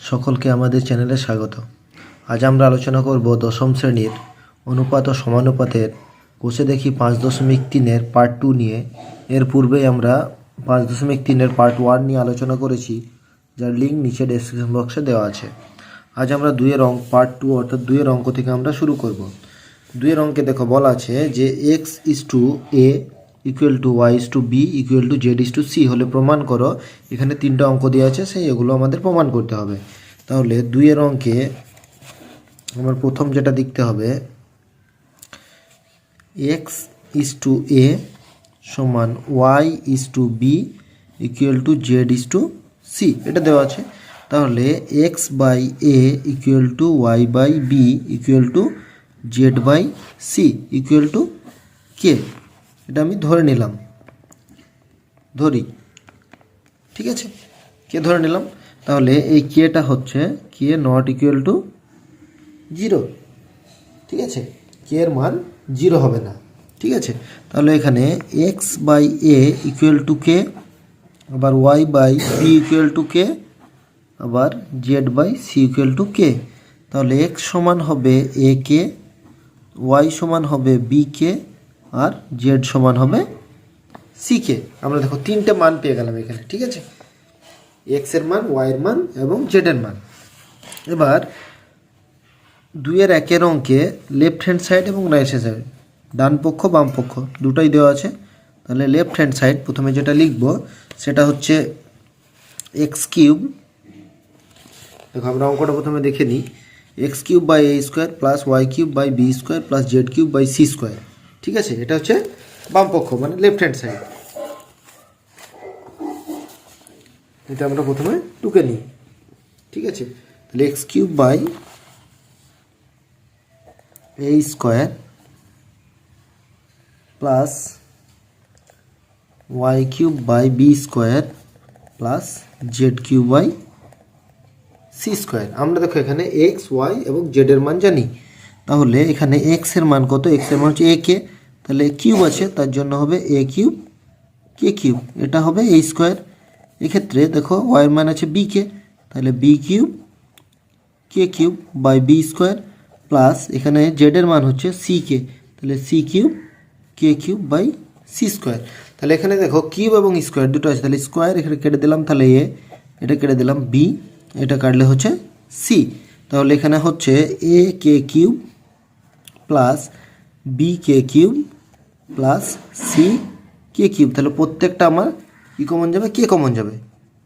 সকলকে আমাদের চ্যানেলে স্বাগত। আজ আমরা আলোচনা করব দশম শ্রেণীর অনুপাত ও সমানুপাতের কোষে দেখি 5.3-এর পার্ট 2 নিয়ে। এর পূর্বেই আমরা 5.3-এর পার্ট 1 নিয়ে আলোচনা করেছি, যার লিঙ্ক নিচে ডেসক্রিপশন বক্সে দেওয়া আছে। আজ আমরা 2-এর অঙ্ক পার্ট 2 অর্থাৎ 2-এর অঙ্ক থেকে আমরা শুরু করব। 2-এর অঙ্কে দেখো বলা আছে যে x=a equal to y=b equal to z=c হলে প্রমাণ করো। এখানে 3টা অঙ্ক দেওয়া আছে, সেই এগুলো আমাদের প্রমাণ করতে হবে। তাহলে 2-এর অঙ্কে আমার প্রথম যেটা দেখতে হবে, x=a সমান y=b ইকুয়াল টু z=c এটা দেওয়া আছে। তাহলে x/a equal to y/b equal to z/c equal to k। এটা আমি ধরে নিলাম, ধরি, ঠিক আছে, কে ধরে নিলাম। তাহলে এই কেটা হচ্ছে কে নট ইকুয়াল টু 0, ঠিক আছে, কে এর মান 0 হবে না, ঠিক আছে। তাহলে এখানে x/a ইকুয়াল টু কে, আবার y/b ইকুয়াল টু কে, আবার z/c ইকুয়াল টু কে। তাহলে x সমান হবে a কে, y সমান হবে b কে, আর z সমান হবে c কে। আমরা দেখো 3টে মান পেয়ে গেলাম এখানে, ঠিক আছে, x এর মান, y এর মান এবং z এর মান। এবার 2-এর 1-এর অঙ্কে লেফট হ্যান্ড সাইড এবং রাইট হ্যান্ড সাইড, ডান পক্ষ বাম পক্ষ দুটাই দেওয়া আছে। তাহলে লেফট হ্যান্ড সাইড প্রথমে যেটা লিখব সেটা হচ্ছে x³ দেখো আমরা অঙ্কটা প্রথমে দেখে নিই। x³/a² plus y³/b² plus z³/c², ঠিক আছে, এটা হচ্ছে বাম পক্ষ মানে লেফট হ্যান্ড সাইড। এটা আমরা প্রথমে টুকে নিই, ঠিক আছে। তাহলে x³ plus y³/b² plus z³/c²। আমরা দেখো এখানে x, y এবং z এর মান জানি। তাহলে এখানে x এর মান কত? x এর মান হচ্ছে a কে, তাহলে কিউব আছে তার জন্য হবে a³ k³, এটা হবে a²। এক্ষেত্রে দেখো y এর মান আছে b কে, তাহলে b³ k³/b² প্লাস এখানে z এর মান হচ্ছে c কে, তাহলে c³ k³/c²। তাহলে এখানে দেখো কিউব এবং স্কোয়ার দুটো আছে, তাহলে স্কোয়ার এখানে কেটে দিলাম, তাহলে a, এটা কেটে দিলাম b, এটা কাটলে হচ্ছে c। তাহলে এখানে হচ্ছে a k³ plus b k³ plus c k³। তাহলে প্রত্যেকটা আমার কি কমন যাবে? কে কমন যাবে,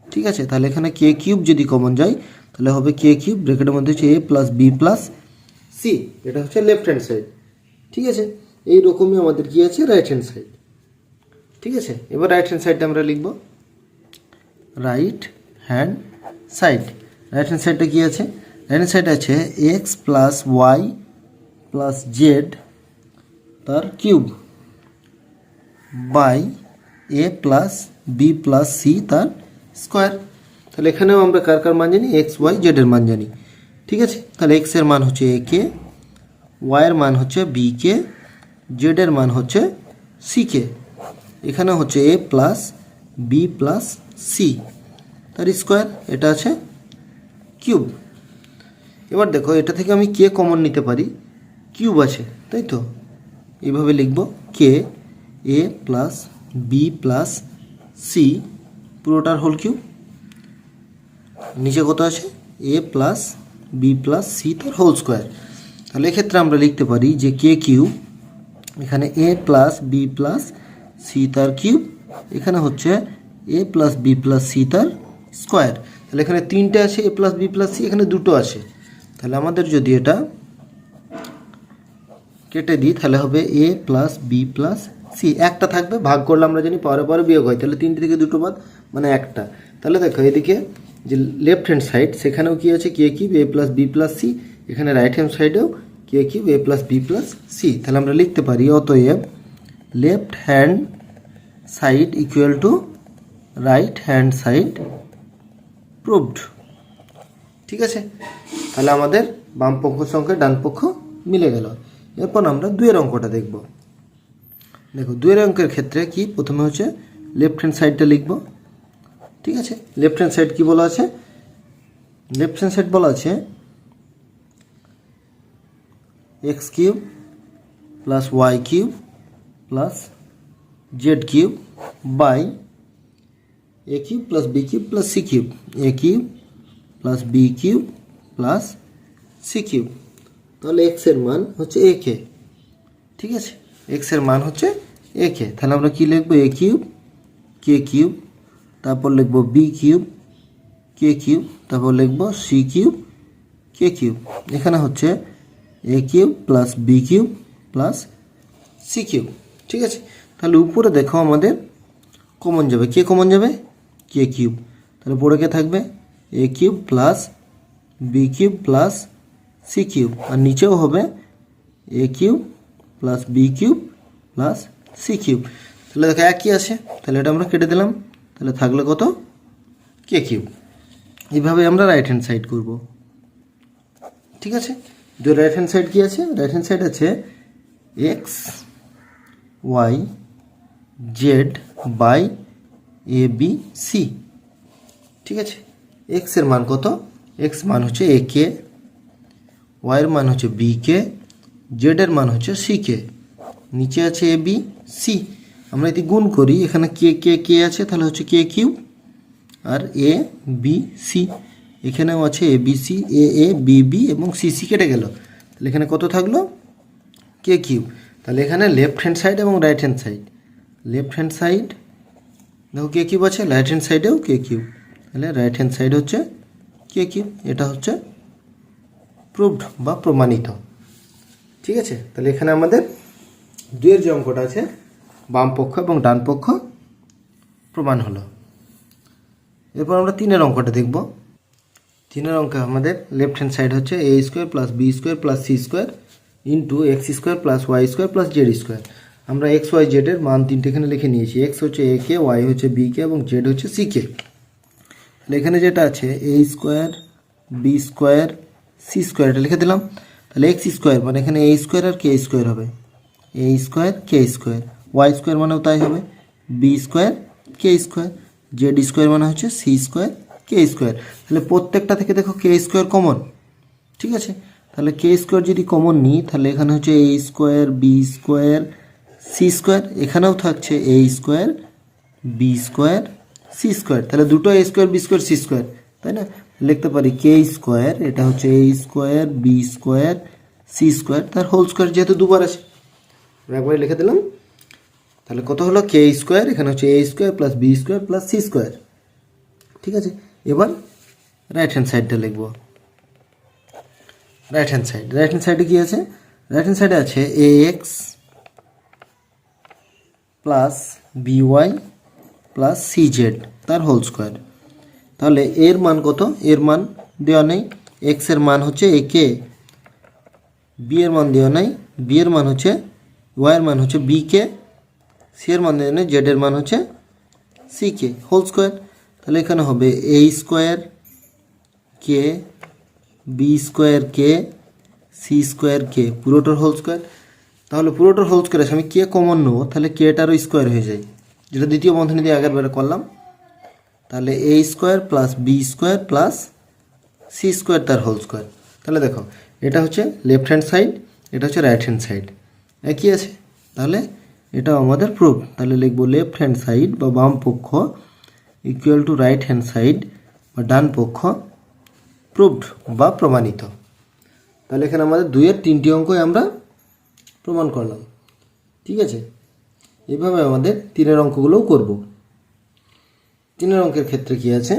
ঠিক আছে। তাহলে এখানে k³ যদি কমন যায় তাহলে হবে k³ ব্র্যাকেটের মধ্যে হচ্ছে a plus b plus c, এটা হচ্ছে লেফট হ্যান্ড সাইড, ঠিক আছে। এইরকমই আমাদের কি আছে? রাইট হ্যান্ড সাইড, ঠিক আছে। এবার রাইট হ্যান্ড সাইডটা আমরা লিখব, right hand side. Right hand সাইডটা কি আছে? রাইট হ্যান্ড সাইড আছে x plus Y plus Z তার cube by a plus B plus C তার স্কোয়ার। তাহলে এখানেও আমরা কার কার মান জানি? এক্স, ওয়াই, জেড এর মান জানি, ঠিক আছে। তাহলে এক্স এর মান হচ্ছে a কে, ওয়াই এর মান হচ্ছে b কে, জেড এর মান হচ্ছে c কে। এখানে হচ্ছে a plus B plus C তার স্কোয়ার, এটা আছে কিউব। এবার দেখো এটা থেকে আমি কে কমন নিতে পারি, কিউব আছে, তাই তো, এইভাবে লিখব K A plus B plus C পুরোটার হোল কিউব, নিচে কত আছে? A plus B plus C তার হোল স্কোয়ার। তাহলে এক্ষেত্রে আমরা লিখতে পারি যে কে কিউব, এখানে A plus B plus C তার কিউব, এখানে হচ্ছে A plus B plus C তার স্কোয়ার। তাহলে এখানে 3টে আছে A plus B plus C, এখানে 2টো আছে। তাহলে আমাদের যদি এটা কেটে দিই তাহলে হবে এ প্লাস বি প্লাস সি, একটা থাকবে, ভাগ করলে আমরা জানি পরে পরে বিয়োগ হয়, তাহলে 3টে থেকে 2টো বাদ মানে একটা। তাহলে দেখো এদিকে যে লেফট হ্যান্ড সাইড সেখানেও কি আছে? k³ a plus B plus C, এখানে রাইট হ্যান্ড সাইডেও k³ a plus B plus c. তাহলে আমরা লিখতে পারি অতএব left hand side equal to right hand side proved, ঠিক আছে। তাহলে আমাদের বাম পক্ষ সঙ্গে ডান পক্ষ মিলে গেল। এরপর আমরা 2-এর অঙ্কটা দেখব। দেখো 2-এর অঙ্কের ক্ষেত্রে কি প্রথমে হচ্ছে লেফট হ্যান্ড সাইডটা লিখব, ঠিক আছে। লেফট হ্যান্ড সাইড কি বলা আছে? লেফট হ্যান্ড সাইড বলা আছে x cube plus y cube plus z cube by a cube plus B cube plus C cube, a cube plus B cube plus C cube. তাহলে এক্সের মান হচ্ছে এ কে, ঠিক আছে, এক্সের মান হচ্ছে এ কে। তাহলে আমরা কী লিখবো, এ কিউব কে কিউব, তারপর লিখবো বি কিউব কে কিউব, তারপর লিখবো সি কিউব কে কিউব। এখানে হচ্ছে A cube plus B cube plus C cube, ঠিক আছে। তাহলে উপরে দেখো আমাদের কমন যাবে, কে কমন যাবে, কে কিউব। তাহলে পরে কে থাকবে, A cube plus B cube plus C cube, আর নিচেও হবে A cube plus B cube plus C cube. তাহলে দেখো একই আছে, তাহলে এটা আমরা কেটে দিলাম, তাহলে থাকলে কত, কে কিউব। এইভাবে আমরা রাইট হ্যান্ড সাইড করব, ঠিক আছে। যে রাইট হ্যান্ড সাইড কী আছে, রাইট হ্যান্ড সাইড আছে x y z by a b c, ঠিক আছে। এক্সের মান কত, এক্স মান হচ্ছে এ কে, ওয়াইয়ের মান হচ্ছে বি কে, জেডের মান হচ্ছে সি কে, নিচে আছে এ বি সি। আমরা যদি গুণ করি, এখানে কে কে কে আছে, তাহলে হচ্ছে কে কিউব, আর এ বি সি এখানেও আছে এ b C, A B B এবং সি সি কেটে গেল, তাহলে এখানে কত থাকলো, কে কিউব। তাহলে এখানে লেফট হ্যান্ড সাইড এবং right hand side, left hand side দেখো কে কিউব আছে, রাইট হ্যান্ড সাইডেও কে কিউব, তাহলে রাইট হ্যান্ড সাইড হচ্ছে কে কিউব। এটা হচ্ছে প্রুভড বা প্রমাণিত, ঠিক আছে। তাহলে এখানে আমাদের দুইয়ের যে অঙ্কটা আছে, বাম পক্ষ এবং ডান পক্ষ প্রমাণ হলো। এরপর আমরা তিনের অঙ্কটা দেখব। তিনের অঙ্কে আমাদের লেফট হ্যান্ড সাইড হচ্ছে A square plus B square plus C square into X square plus Y square plus Z square. আমরা এক্স ওয়াই জেডের মান তিনটে এখানে লিখে নিয়েছি, এক্স হচ্ছে এ কে, ওয়াই হচ্ছে বি কে এবং জেড হচ্ছে সি কে। তাহলে এখানে যেটা আছে A square B square C square, এটা লিখে দিলাম। তাহলে এক্স স্কোয়ার মানে এখানে এ স্কোয়ার আর কে স্কোয়ার হবে, এ স্কোয়ার কে স্কোয়ার, ওয়াই স্কোয়ার মানেও তাই হবে, বি স্কোয়ার কে স্কোয়ার, জেড স্কোয়ার মানে হচ্ছে সি স্কোয়ার কে স্কোয়ার। তাহলে প্রত্যেকটা থেকে দেখো কে স্কোয়ার কমন, ঠিক আছে। তাহলে কে স্কোয়ার যদি কমন নিই, তাহলে এখানে হচ্ছে A square B square C square, এখানেও থাকছে A square B square C square. তাহলে দুটো A square B square C square, তাই না। লিখতে পারি কে স্কোয়ার, এটা হচ্ছে A square B square C square, তার হোল স্কোয়ার যেহেতু দুবার আছে একবারে লিখে দিলাম। তাহলে কত হলো, কে স্কোয়ার, এখানে হচ্ছে A square plus B square plus C square, ঠিক আছে। এবার রাইট হ্যান্ড সাইডটা লিখব। রাইট হ্যান্ড সাইডে কী আছে, রাইট হ্যান্ড সাইডে আছে A X plus B Y plus C Z তার হোল স্কোয়ার। তাহলে এর মান কত, এর মান দেওয়া নেই, এক্সের মান হচ্ছে এ কে, বি এর মান দেওয়া নেই, বি এর মান হচ্ছে ওয়াইয়ের মান হচ্ছে বি কে, সি এর মান দেওয়া নেই, জেড এর মান হচ্ছে সি কে হোল স্কোয়ার। তাহলে এখানে হবে এ স্কোয়ার কে B square K C square কে পুরোটার হোল স্কোয়ার। তাহলে পুরোটার হোল স্কোয়ার আছে, আমি কে কমন নেবো, তাহলে কেটারও স্কোয়ার হয়ে যায়, যেটা দ্বিতীয় বন্ধনী দিয়ে আগের বারে করলাম। তাহলে A square plus B square plus C square তার হোল স্কোয়ার। তাহলে দেখো এটা হচ্ছে লেফট হ্যান্ড সাইড, এটা হচ্ছে রাইট হ্যান্ড সাইড, একই আছে। তাহলে এটাও আমাদের প্রুফ। তাহলে লিখবো লেফট হ্যান্ড সাইড বা বাম পক্ষ equal to right hand side বা ডান পক্ষ প্রুভড বা প্রমাণিত। তাহলে এখানে আমাদের দুইয়ের তিনটি অঙ্কই আমরা প্রমাণ করলাম, ঠিক আছে। এইভাবে আমাদের তিনের অঙ্কগুলোও করব। তিনের অঙ্কের ক্ষেত্রে কি আছে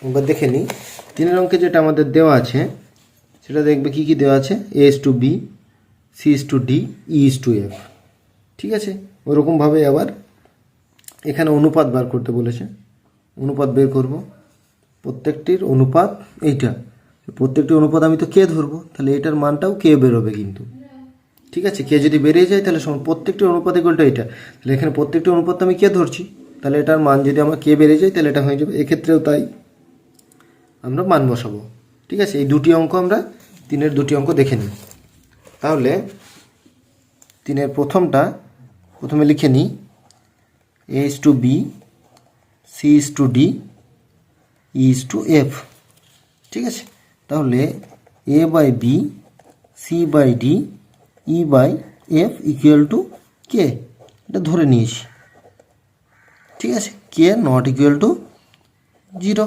আমরা দেখে নিই। তিনের অঙ্কে যেটা আমাদের দেওয়া আছে সেটা দেখবে কি কি দেওয়া আছে, A is to B, C is to D, E is to F, ঠিক আছে। ওরকমভাবে আবার এখানে অনুপাত বার করতে বলেছে, অনুপাত বের করব। প্রত্যেকটির অনুপাত এইটা, প্রত্যেকটি অনুপাত আমি তো কে ধরবো, তাহলে এটার মানটাও কে বেরোবে কিন্তু, ঠিক আছে। কে যদি বেরিয়ে যায় তাহলে প্রত্যেকটি অনুপাত ইকুয়ালটা এটা, তাহলে এখানে প্রত্যেকটি অনুপাত আমি কে ধরছি, তাহলে এটার মান যদি আমার কে বেরিয়ে যায় তাহলে এটা হয়ে যাবে। এক্ষেত্রেও তাই আমরা মান বসাবো, ঠিক আছে। এই দুটি অঙ্ক আমরা তিনের দুটি অঙ্ক দেখে নিই। তাহলে তিনের প্রথমে লিখে নিই A is to B, C is to D, E is to F, ঠিক আছে, তাহলে A by B C by D E by F equal to K, এটা ধরে নিয়েছি। ঠিক আছে, K not equal to 0,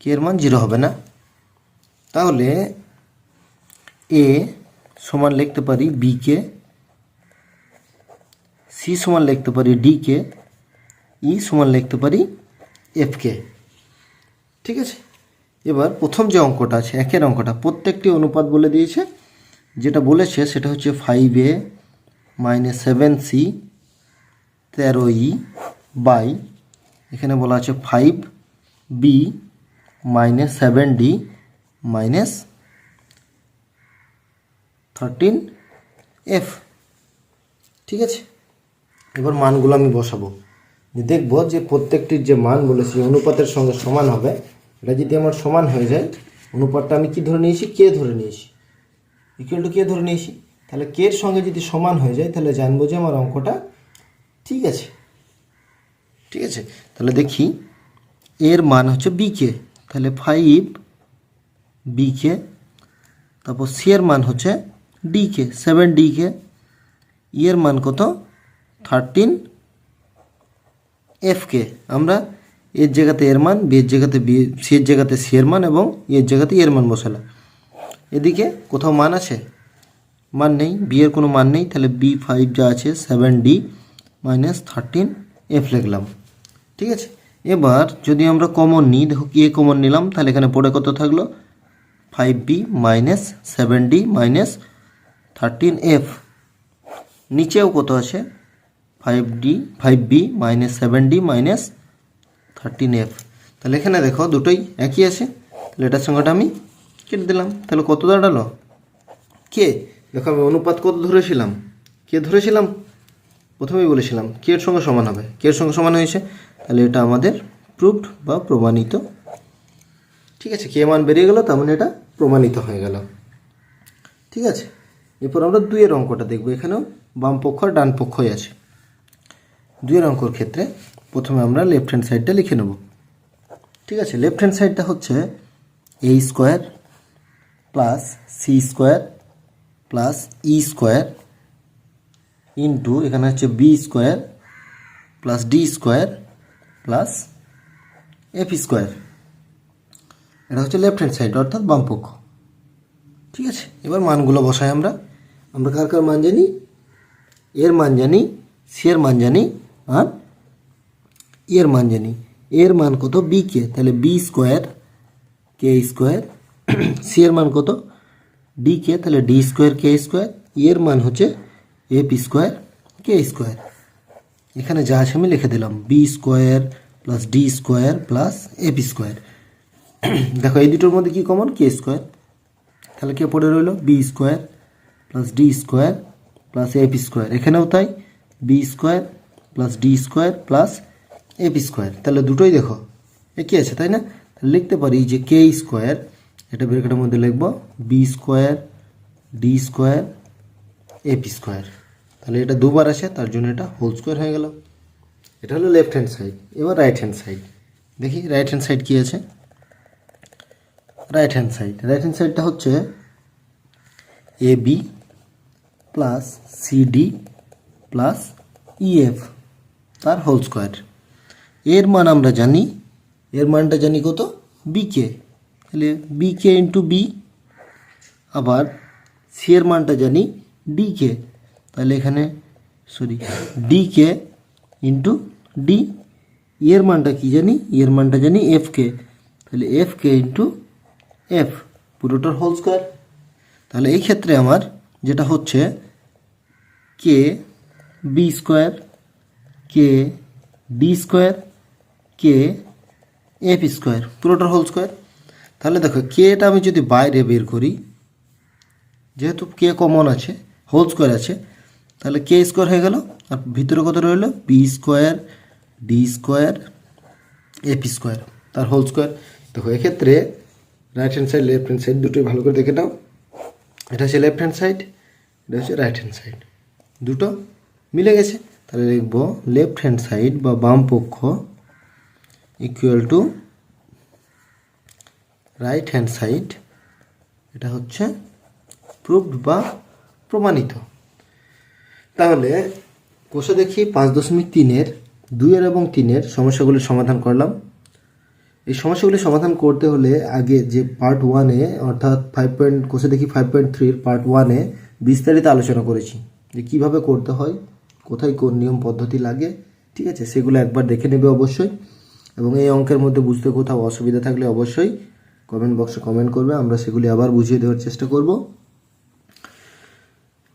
K এর মান 0 হবে না। তাহলে এ সমান লিখতে পারি বি কে, সি সমান লিখতে পারি ডি কে, ই সমান লিখতে পারি এফ কে। ঠিক আছে, এবার প্রথম যে অঙ্কটা আছে, একের অঙ্কটা, প্রত্যেকটি অনুপাত বলে দিয়েছে। যেটা বলেছে সেটা হচ্ছে 5a minus 7c 13e by, এখানে বলা আছে 5b minus 7d minus 13f। ঠিক আছে, এবার মানগুলো আমি বসাবো, দেখবো যে প্রত্যেকটির যে মান বলেছি অনুপাতের সঙ্গে সমান হবে। এটা যদি আমার সমান হয়ে যায়, অনুপাতটা আমি কি ধরে নিয়েছি, কে ধরে নিয়েছি, ইকুয়াল টু কে ধরে নিয়েছি, তাহলে কে এর সঙ্গে যদি সমান হয়ে যায় তাহলে জানবো যে আমার অঙ্কটা ঠিক আছে। ঠিক আছে, তাহলে দেখি এর মান হচ্ছে বি কে, তাহলে 5 বি কে, তারপর সি এর মান হচ্ছে ডি কে 7 ডি কে, ই এর মান কত 13 এফ কে। আমরা এর জায়গাতে এর মান, বি এর জায়গাতে বি, সি এর জায়গাতে সি এর মান এবং এর জায়গাতে এর মান বসালাম। এদিকে কোথাও মান আছে, মান নেই, বি এর কোনো মান নেই, তাহলে বি 5 যা আছে 7d মাইনাস 13 এফ লিখলাম। ঠিক আছে, এবার যদি আমরা কমন নিই, দেখো কে কমন নিলাম, তাহলে এখানে পড়ে কত থাকলো 5b minus 7d minus 13f। নিচেও কত আছে 5b minus 7d minus 13f। তাহলে এখানে দেখো দুটোই একই আছে, তাহলে এটার সঙ্গেটা আমি কেটে দিলাম। তাহলে কত দাঁড়ালো কে, দেখো আমি অনুপাত কত ধরেছিলাম, কে ধরেছিলাম, প্রথমেই বলেছিলাম কে এর সঙ্গে সমান হবে, কে এর সঙ্গে সমান হয়েছে, তাহলে এটা আমাদের প্রুভড বা প্রমাণিত। ঠিক আছে, কে মান বেরিয়ে গেল, তার মানে এটা প্রমাণিত হয়ে গেল। ঠিক আছে, এরপর আমরা 2 এর অঙ্কটা দেখব। এখানেও বাম পক্ষ আর ডান পক্ষই আছে। 2 এর অঙ্কর ক্ষেত্রে প্রথমে আমরা লেফট হ্যান্ড সাইডটা লিখে নেব। ঠিক আছে, লেফট হ্যান্ড সাইডটা হচ্ছে A square plus C square plus E square into এখানে হচ্ছে B square plus D square plus F square. এটা হচ্ছে লেফট হ্যান্ড সাইড অর্থাৎ বাম পক্ষ। ঠিক আছে, এবার মানগুলো বসাই আমরা। আমরা কার কার মান জানি, এর মান জানি, সি এর মান জানি আর এর মান জানি। এর মান কত বি কে, তাহলে বি স্কোয়ার কে স্কোয়ার, সি এর মান কত ডি কে, তাহলে ডি স্কোয়ার কে স্কোয়ার, এর মান হচ্ছে এফ স্কোয়ার কে স্কোয়ার। এখানে যা আছে আমি লিখে দিলাম, b square plus D square plus F square. দেখো এই দুটোর মধ্যে কি কমন, কে স্কোয়ার, তাহলে কে পড়ে রইল b square plus D square plus F square. এখানেও তাই, b square plus D square plus F square. তাহলে দুটোই দেখো একই আছে, তাই না? তাহলে লিখতে পারি যে কে স্কোয়ার, এটা ব্র্যাকেটের মধ্যে লিখব b square d square f square. তাহলে এটা দুবার আছে, তার জন্য এটা হোল স্কোয়ার হয়ে গেল। এটা হলো লেফট হ্যান্ড সাইড। এবার রাইট হ্যান্ড সাইড দেখি, রাইট হ্যান্ড সাইড কী আছে। রাইট হ্যান্ড সাইডটা হচ্ছে A B plus CD plus EF তার হোল স্কোয়ার। এর মান আমরা জানি, এর মানটা জানি কত বিকে, তাহলে বিকে ইন্টু বি, আবার সি এর মানটা জানি ডিকে, তাহলে এখানে ডিকে ইন্টু ডি। এর মানটা কি জানি, এর মানটা জানি এফকে, তাহলে এফকে ইন্টু এফ, পুরোটার হোল স্কোয়ার। তাহলে এই ক্ষেত্রে আমার যেটা হচ্ছে K B square K D square K F square, পুরোটার হোল স্কোয়ার। তাহলে দেখো কেটা আমি যদি বাইরে বের করি, যেহেতু কে কমন আছে, হোল স্কোয়ার আছে, তাহলে কে স্কোয়ার হয়ে গেল, আর ভিতরে কত রইল b square d square f square তার হোল স্কোয়ার। দেখো এক্ষেত্রে right hand side left hand side দুটোই ভালো করে দেখে নাও। এটা হচ্ছে লেফট হ্যান্ড সাইড, এটা হচ্ছে রাইট হ্যান্ড সাইড, দুটো মিলে গেছে। তাহলে লিখব লেফট হ্যান্ড সাইড বা বাম পক্ষ equal to right hand side, এটা হচ্ছে প্রুভড বা প্রমাণিত। তাহলে কোষে দেখি 5.3-এর 2 এবং 3-এর সমস্যাগুলির সমাধান করলাম। এই সমস্যাগুলি সমাধান করতে হলে আগে যে পার্ট 1-এ অর্থাৎ কোষে দেখি 5.3-এর পার্ট 1-এ বিস্তারিত আলোচনা করেছি যে কীভাবে করতে হয়, কোথায় কোন নিয়ম পদ্ধতি লাগে, ঠিক আছে, সেগুলো একবার দেখে নেবে অবশ্যই। এবং এই অঙ্কের মধ্যে বুঝতে কোথাও অসুবিধা থাকলে অবশ্যই কমেন্ট বক্সে কমেন্ট করবে, আমরা সেগুলি আবার বুঝিয়ে দেওয়ার চেষ্টা করব।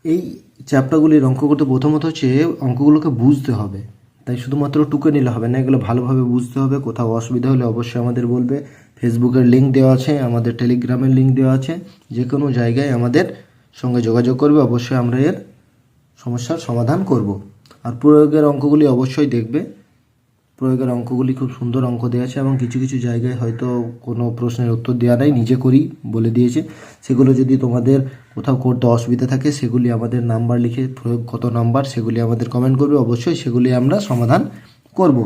এই চ্যাপ্টারগুলির অঙ্ক করতে প্রথমত হচ্ছে অঙ্কগুলোকে বুঝতে হবে, তাই শুধুমাত্র টুকে নিলে হবে না, এগুলো ভালোভাবে বুঝতে হবে। কোথাও অসুবিধা হলে অবশ্যই আমাদের বলবে। ফেসবুকের লিঙ্ক দেওয়া আছে, আমাদের টেলিগ্রামের লিঙ্ক দেওয়া আছে, যে কোনো জায়গায় আমাদের সঙ্গে যোগাযোগ করবে, অবশ্যই আমরা এর সমস্যার সমাধান করব। আর প্রয়োগের অঙ্কগুলি অবশ্যই দেখবে, প্রয়োগের অঙ্কগুলি খুব সুন্দর অঙ্ক দেওয়া আছে এবং কিছু কিছু জায়গায় হয়তো কোনো প্রশ্নের উত্তর দেওয়া নাই, নিজে করেই বলে দিয়েছে। সেগুলো যদি তোমাদের কোথাও করতে অসুবিধা থাকে সেগুলি আমাদের নাম্বার লিখে, প্রয়োগ কত নাম্বার সেগুলি আমাদের কমেন্ট করবে, অবশ্যই সেগুলি আমরা সমাধান করব।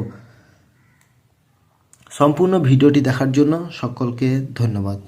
সম্পূর্ণ ভিডিওটি দেখার জন্য সকলকে ধন্যবাদ।